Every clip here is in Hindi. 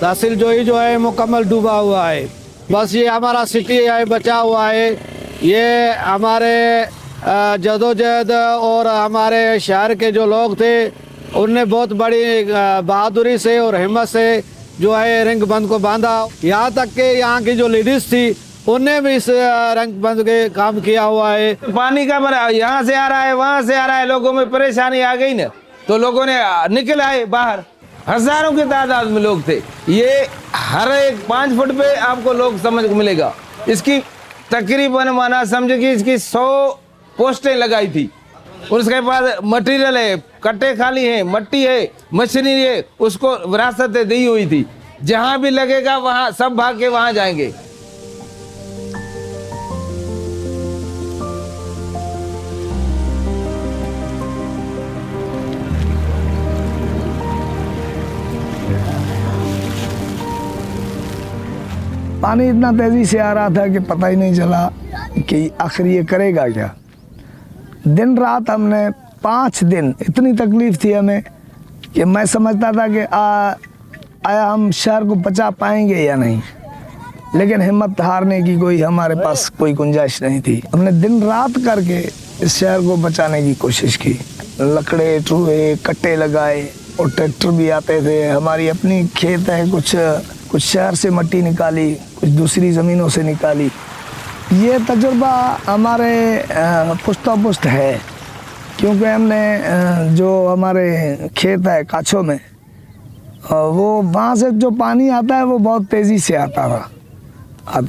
तहसील जो है मुकम्मल डूबा हुआ है। बस ये हमारा सिटी है बचा हुआ है। ये हमारे जदोजहद और हमारे शहर के जो लोग थे उनने बहुत बड़ी बहादुरी से और हिम्मत से जो है रिंग बंद को बांधा। यहाँ तक कि यहाँ की जो लेडीज थी उनने भी इस रिंग बंद के काम किया हुआ है। पानी का बना यहाँ से आ रहा है, वहाँ से आ रहा है, लोगों में परेशानी आ गई ना, तो लोगों ने निकल आए बाहर। हजारों की तादाद में लोग थे। ये हर एक 5 फुट पे आपको लोग समझ को मिलेगा। इसकी तकरीबन माना समझो कि इसकी 100 पोस्टें लगाई थी। और उसके बाद मटेरियल है, कट्टे खाली हैं, मट्टी है, मशीनरी है, उसको विरासत दी हुई थी। जहां भी लगेगा वहां सब भाग के वहां जाएंगे। पानी इतना तेजी से आ रहा था कि पता ही नहीं चला कि आखिर ये करेगा क्या। दिन रात हमने 5 दिन इतनी तकलीफ थी हमें कि मैं समझता था कि आया हम शहर को बचा पाएंगे या नहीं, लेकिन हिम्मत हारने की कोई हमारे पास कोई गुंजाइश नहीं थी। हमने दिन रात करके इस शहर को बचाने की कोशिश की। लकड़े टूहे कट्टे लगाए और ट्रैक्टर भी आते थे। हमारी अपनी खेत है, कुछ शहर से मिट्टी निकाली, कुछ दूसरी ज़मीनों से निकाली। ये तजुर्बा हमारे पुश्तो-पुश्त है, क्योंकि हमने जो हमारे खेत है काछों में, वो वहाँ से जो पानी आता है वो बहुत तेज़ी से आता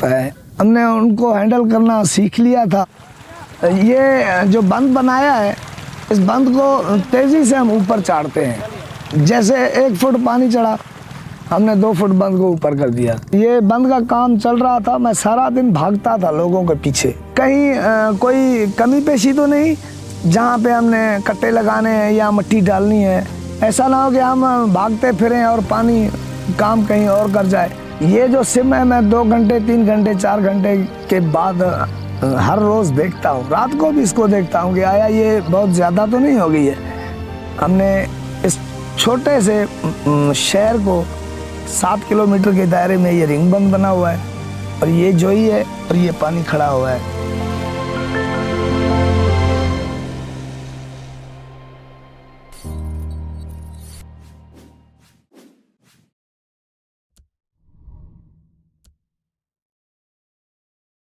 है। हमने उनको हैंडल करना सीख लिया था। ये जो बंद बनाया है, इस बंद को तेज़ी से हम ऊपर चाढ़ते हैं। जैसे 1 फुट पानी चढ़ा, हमने 2 फुट बंद को ऊपर कर दिया। ये बंद का काम चल रहा था, मैं सारा दिन भागता था लोगों के पीछे। कहीं कोई कमी पेशी तो नहीं जहाँ पे हमने कट्टे लगाने हैं या मिट्टी डालनी है। ऐसा ना हो कि हम भागते फिरें और पानी काम कहीं और कर जाए। ये जो सिम है मैं 2 घंटे 3 घंटे 4 घंटे के बाद हर रोज़ देखता हूँ। रात को भी इसको देखता हूँ कि आया ये बहुत ज़्यादा तो नहीं हो गई है। हमने इस छोटे से शहर को 7 किलोमीटर के दायरे में ये रिंग बंद बना हुआ है और ये जोई है और ये पानी खड़ा हुआ है।